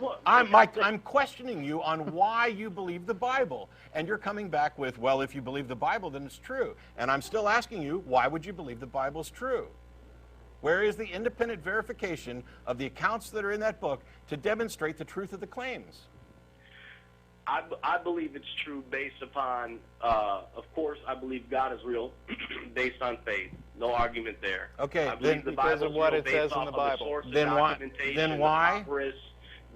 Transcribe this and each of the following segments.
Well, I'm questioning you on why you believe the Bible. And you're coming back with, well, if you believe the Bible, then it's true. And I'm still asking you, why would you believe the Bible's true? Where is the independent verification of the accounts that are in that book to demonstrate the truth of the claims? I believe it's true based upon, of course, I believe God is real based on faith. No argument there. Okay, I believe then the because of what it based says in off the of Bible. source of Then why- documentation, then why- The papyrus,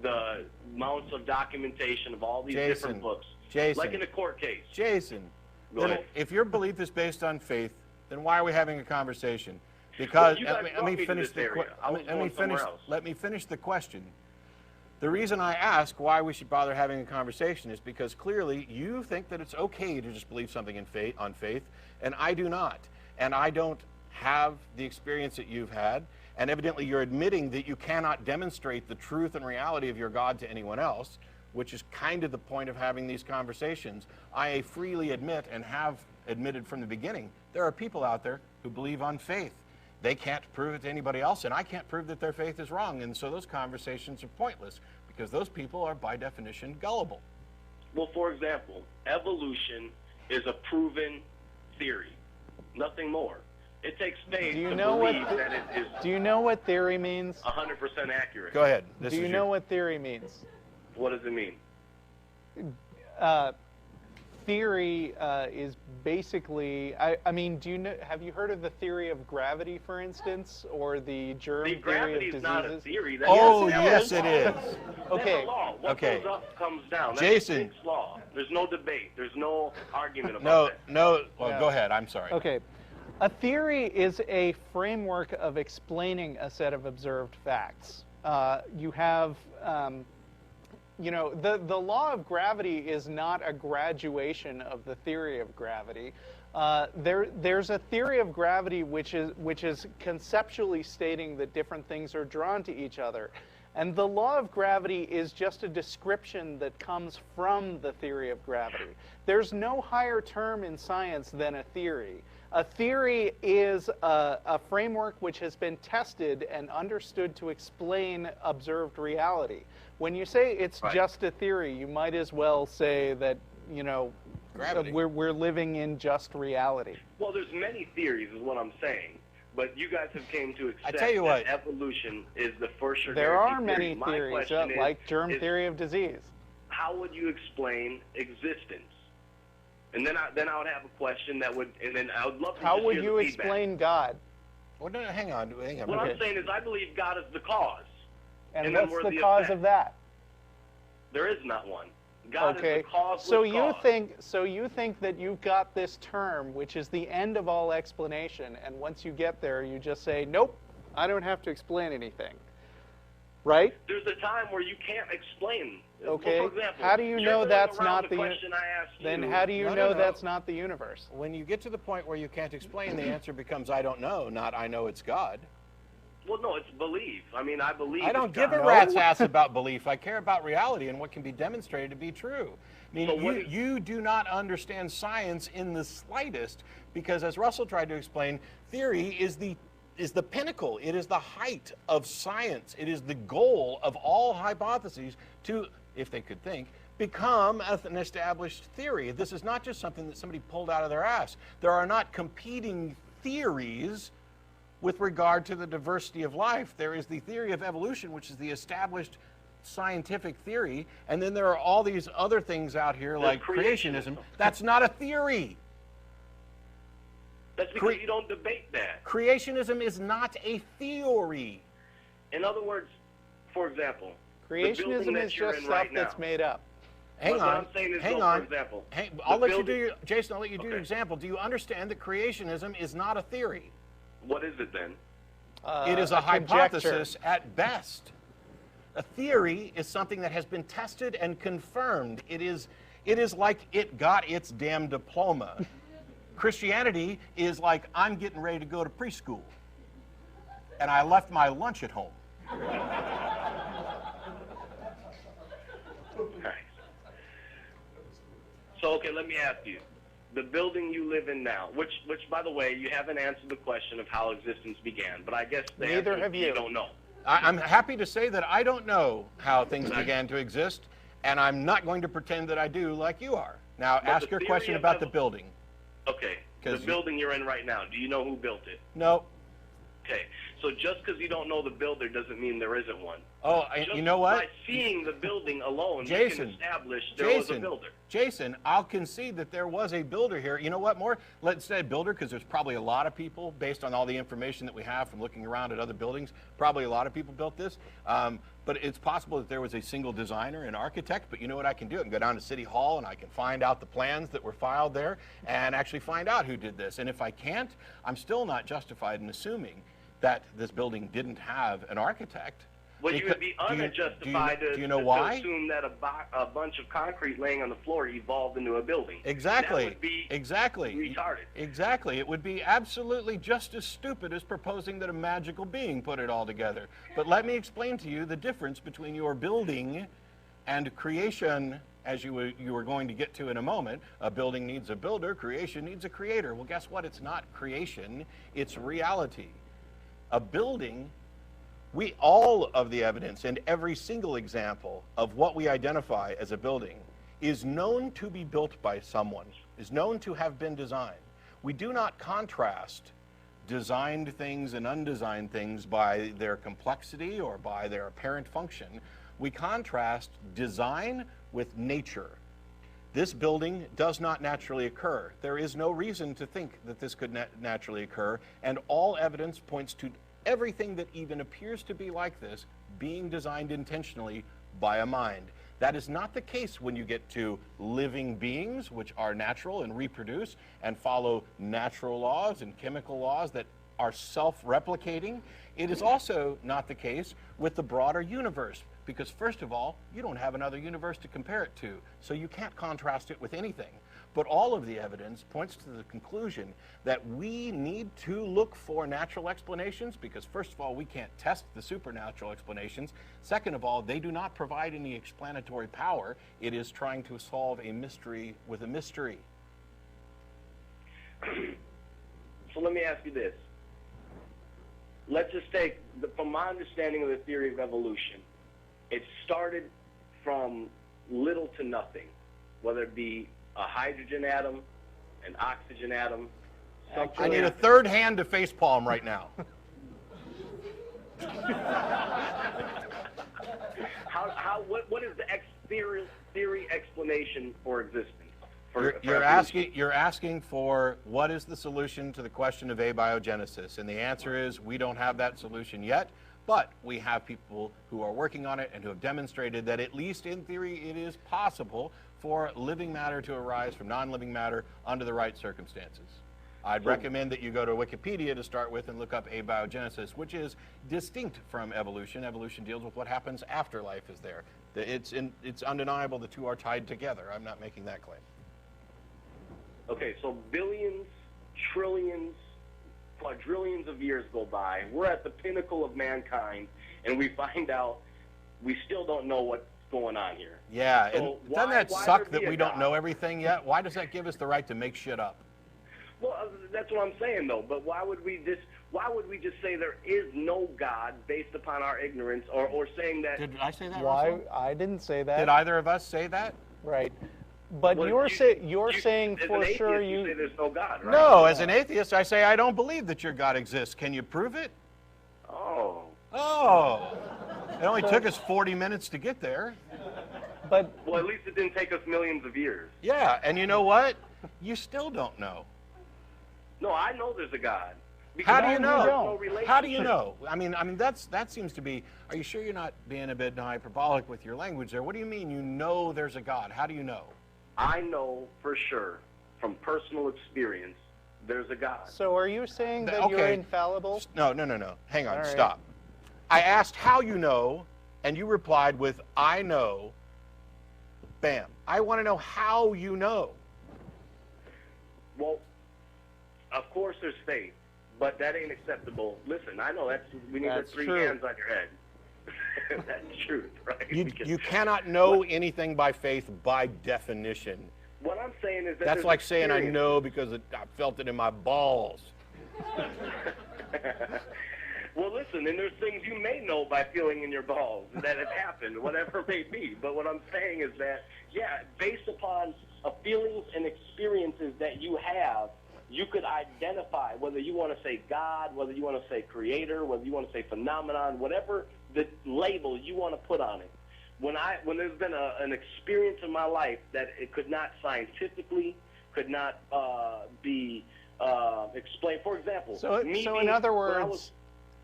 the amounts of documentation of all these different books. Jason, Like in a court case. Jason, Go then ahead. if your belief is based on faith, then why are we having a conversation? Because Well, you guys let me brought me to finish this the area. I was going somewhere else. let me finish the question. The reason I ask why we should bother having a conversation is because clearly you think that it's okay to just believe something on faith, and I do not. And I don't have the experience that you've had, and evidently you're admitting that you cannot demonstrate the truth and reality of your God to anyone else, which is kind of the point of having these conversations. I freely admit, and have admitted from the beginning, there are people out there who believe on faith. They can't prove it to anybody else, and I can't prove that their faith is wrong. And so those conversations are pointless because those people are, by definition, gullible. Well, for example, evolution is a proven theory. Nothing more. It takes faith Do you to know believe what that it is Do you know what theory means? 100% accurate. Go ahead. Do you know what theory means? What does it mean? Theory is basically, I mean, do you know? Have you heard of the theory of gravity, for instance, or the germ See, theory gravity of is diseases? not a theory. That's Oh, a yes, it is. Okay. That's a law. What Okay. goes up comes down. That's Jason. a fixed law. There's no debate. There's no argument about No, that. no. Well, Yeah. go ahead. I'm sorry. Okay. A theory is a framework of explaining a set of observed facts. You have, you know, the law of gravity is not a graduation of the theory of gravity. There's a theory of gravity which is conceptually stating that different things are drawn to each other. And the law of gravity is just a description that comes from the theory of gravity. There's no higher term in science than a theory. A theory is a framework which has been tested and understood to explain observed reality. When you say it's Right. just a theory, you might as well say that, you know, Gravity. we're living in just reality. Well, there's many theories, is what I'm saying. But you guys have came to accept tell you what. that evolution is the first sure There guaranteed are many theory. My theories, question like germ is, theory of disease. how would you explain existence? And then I would have a question that would, and then I would love to How just would hear you the feedback. explain God? Well, no, hang on. What Okay. I'm saying is I believe God is the cause. And And then what's we're the the cause effect. of that? There is not one. God Okay, is the cause. so with you cause. think that you've got this term, which is the end of all explanation, and once you get there, you just say, nope, I don't have to explain anything, right? There's a time where you can't explain. Okay, Well, for example, how do you you're know going that's around not the the question I asked Then you. how do you No, know no, no. that's not the universe? When you get to the point where you can't explain, the answer becomes I don't know, not I know it's God. Well, no, it's belief. I mean, I believe. I don't it's give a God. rat's ass about belief. I care about reality and what can be demonstrated to be true. I mean, So what you do not understand science in the slightest because, as Russell tried to explain, theory is the pinnacle. It is the height of science. It is the goal of all hypotheses to, if they could think, become an established theory. This is not just something that somebody pulled out of their ass. There are not competing theories with regard to the diversity of life. There is the theory of evolution, which is the established scientific theory, and then there are all these other things out here There's like creationism. creationism. That's not a theory. That's because you don't debate that. Creationism is not a theory. In other words, for example, the Creationism building that is you're just in stuff right that's now. made up. Hang What on. I'm saying is, Hang though, on. for example, I'll the let you do building- your, Jason, I'll let you do your Okay. example. Do you understand that creationism is not a theory? What is it then? It is a conjecture. hypothesis at best. A theory is something that has been tested and confirmed. It is like it got its damn diploma. Christianity is like I'm getting ready to go to preschool, and I left my lunch at home. Right. So, okay, let me ask you. The building you live in now, which by the way, you haven't answered the question of how existence began, but I guess the Neither answer have is you. don't know. I'm happy to say that I don't know how things began to exist, and I'm not going to pretend that I do like you are. Now, ask your question about the building. Okay, the building you're in right now, do you know who built it? No. Okay, so just because you don't know the builder doesn't mean there isn't one. Oh, you know what? By seeing the building alone, Jason, you can establish there was a builder. Jason, I'll concede that there was a builder here. You know what, more? Let's say builder, because there's probably a lot of people, based on all the information that we have from looking around at other buildings, probably a lot of people built this. But it's possible that there was a single designer and architect, but you know what I can do? I can go down to City Hall and I can find out the plans that were filed there and actually find out who did this. And if I can't, I'm still not justified in assuming that this building didn't have an architect. Well, you would be unjustified to assume that a bunch of concrete laying on the floor evolved into a building. Exactly. That would be retarded. Exactly. It would be absolutely just as stupid as proposing that a magical being put it all together. But let me explain to you the difference between your building and creation, as you were going to get to in a moment. A building needs a builder, creation needs a creator. Well, guess what? It's not creation, it's reality. A building, all of the evidence and every single example of what we identify as a building is known to be built by someone, is known to have been designed. We do not contrast designed things and undesigned things by their complexity or by their apparent function. We contrast design with nature. This building does not naturally occur. There is no reason to think that this could naturally occur, and all evidence points to everything that even appears to be like this being designed intentionally by a mind. That is not the case when you get to living beings, which are natural and reproduce and follow natural laws and chemical laws that are self-replicating. It is also not the case with the broader universe, because first of all, you don't have another universe to compare it to, so you can't contrast it with anything. But all of the evidence points to the conclusion that we need to look for natural explanations, because first of all, we can't test the supernatural explanations. Second of all, they do not provide any explanatory power. It is trying to solve a mystery with a mystery. So let me ask you this. Let's just take, from my understanding of the theory of evolution, it started from little to nothing, whether it be a hydrogen atom, an oxygen atom. I need a third hand to facepalm right now. What is the theory explanation for existence? You're asking for what is the solution to the question of abiogenesis, and the answer is we don't have that solution yet. But we have people who are working on it and who have demonstrated that, at least in theory, it is possible for living matter to arise from non-living matter under the right circumstances. I'd recommend that you go to Wikipedia to start with and look up abiogenesis, which is distinct from evolution. Evolution deals with what happens after life is there. It's undeniable the two are tied together. I'm not making that claim. Okay, so billions, trillions, quadrillions of years go by. We're at the pinnacle of mankind, and we find out we still don't know what's going on here. Yeah, so and doesn't that suck that we don't know everything yet? Why does that give us the right to make shit up? Well, that's what I'm saying, though. But why would we just say there is no God based upon our ignorance, or saying that? Did I say that? Why? Russell? I didn't say that. Did either of us say that? Right. But well, you're saying as for an atheist, sure you say there's no God, right? No, as an atheist, I say I don't believe that your God exists. Can you prove it? Oh. Oh. It only took us 40 minutes to get there. But well, at least it didn't take us millions of years. Yeah, and you know what? You still don't know. No, I know there's a God. How do you know? No How do you know? I mean that seems to be. Are you sure you're not being a bit hyperbolic with your language there? What do you mean you know there's a God? How do you know? I know for sure, from personal experience, there's a God. so are you saying that you're infallible? No. Hang on, All right. stop. I asked how you know, and you replied with, I know. Bam. I want to know how you know. Well, of course there's faith, but that ain't acceptable. Listen, I know we need the three hands on your head. That's truth, right? You cannot know anything by faith by definition. What I'm saying is that that's like saying I experience. know because I felt it in my balls. Well, listen, and there's things you may know by feeling in your balls that have happened, whatever it may be. But what I'm saying is that, yeah, based upon feelings and experiences that you have, you could identify whether you want to say God, whether you want to say creator, whether you want to say phenomenon, whatever the label you want to put on it. When there's been an experience in my life that it could not scientifically, could not be explained. For example, so in other words,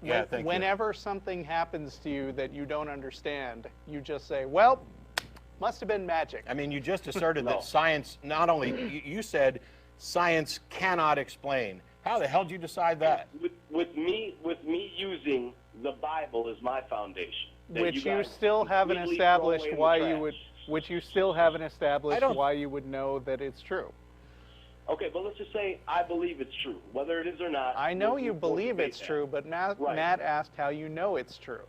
whenever something happens to you that you don't understand, you just say, well, must have been magic. I mean, you just asserted that science, not only, you said science cannot explain. How the hell did you decide that? With me using the Bible as my foundation. Which you still haven't established why you would know that it's true. Okay, but let's just say I believe it's true, whether it is or not. I know you believe it's true, but Matt asked how you know it's true.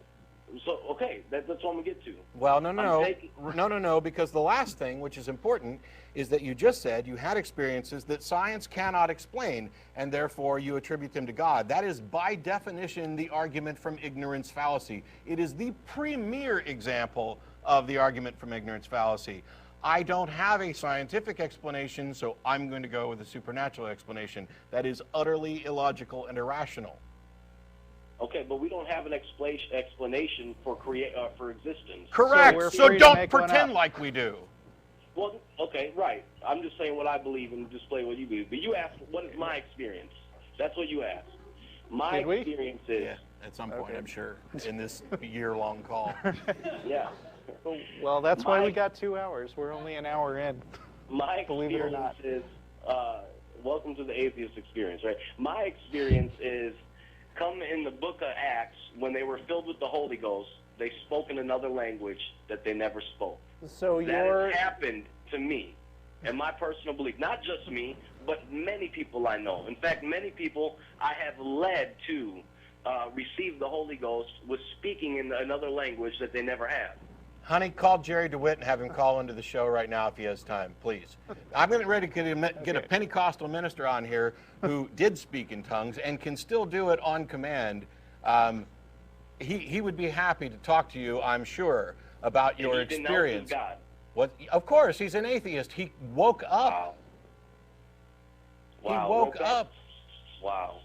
So, okay, that's what I'm going to get to. Well, no, because the last thing, which is important, is that you just said you had experiences that science cannot explain, and therefore you attribute them to God. That is, by definition, the argument from ignorance fallacy. It is the premier example of the argument from ignorance fallacy. I don't have a scientific explanation, so I'm going to go with a supernatural explanation. That is utterly illogical and irrational. Okay, but we don't have an explanation for existence. Correct. So don't pretend like we do. Well, okay, right. I'm just saying what I believe and display what you believe. But you asked, what is my experience? That's what you asked. My experience is... Yeah, at some point, I'm sure, in this year-long call. Yeah. Well, that's why we got 2 hours. We're only an hour in. My experience is... welcome to the atheist experience, right? My experience is... Come in the book of Acts, when they were filled with the Holy Ghost, they spoke in another language that they never spoke. So that has happened to me, and my personal belief. Not just me, but many people I know. In fact, many people I have led to receive the Holy Ghost was speaking in another language that they never have. Honey, call Jerry DeWitt and have him call into the show right now if he has time, please. I'm getting ready to get a Pentecostal minister on here who did speak in tongues and can still do it on command. He would be happy to talk to you, I'm sure, about your experience. God. What? Of course, he's an atheist. He woke up. Wow. He woke up. Wow.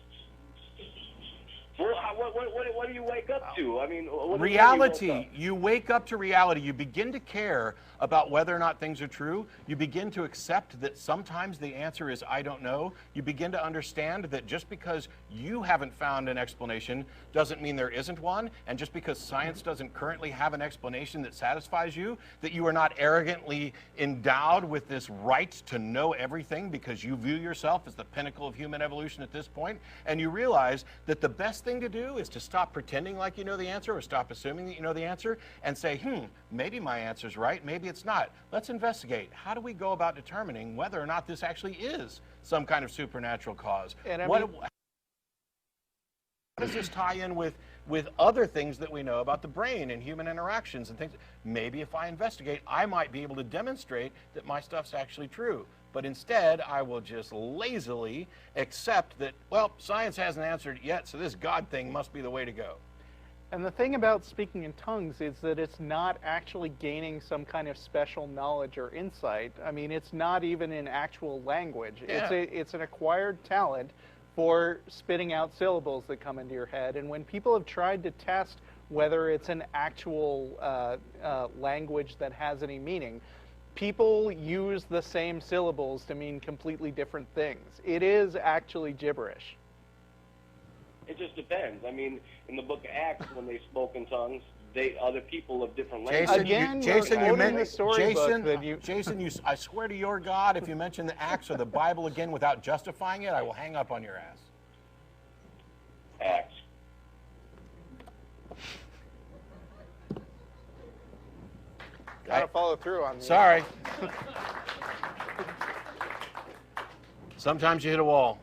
Well, what do you wake up to? I mean, reality. You wake up to reality. You begin to care about whether or not things are true. You begin to accept that sometimes the answer is I don't know. You begin to understand that just because you haven't found an explanation doesn't mean there isn't one. And just because science doesn't currently have an explanation that satisfies you, that you are not arrogantly endowed with this right to know everything because you view yourself as the pinnacle of human evolution at this point. And you realize that the best thing to do is to stop pretending like you know the answer or stop assuming that you know the answer and say, maybe my answer's right, maybe it's not. Let's investigate. How do we go about determining whether or not this actually is some kind of supernatural cause? And how does this tie in with other things that we know about the brain and human interactions and things? Maybe if I investigate, I might be able to demonstrate that my stuff's actually true. But instead, I will just lazily accept that, well, science hasn't answered it yet, so this God thing must be the way to go. And the thing about speaking in tongues is that it's not actually gaining some kind of special knowledge or insight. I mean, it's not even in actual language. Yeah. It's an acquired talent for spitting out syllables that come into your head. And when people have tried to test whether it's an actual language that has any meaning, people use the same syllables to mean completely different things. It is actually gibberish. It just depends. I mean, in the book of Acts, when they spoke in tongues, other people of different languages. Jason, I swear to your God, if you mention the Acts or the Bible again without justifying it, I will hang up on your ass. Acts. Gotta follow through on this. Sorry. Sometimes you hit a wall.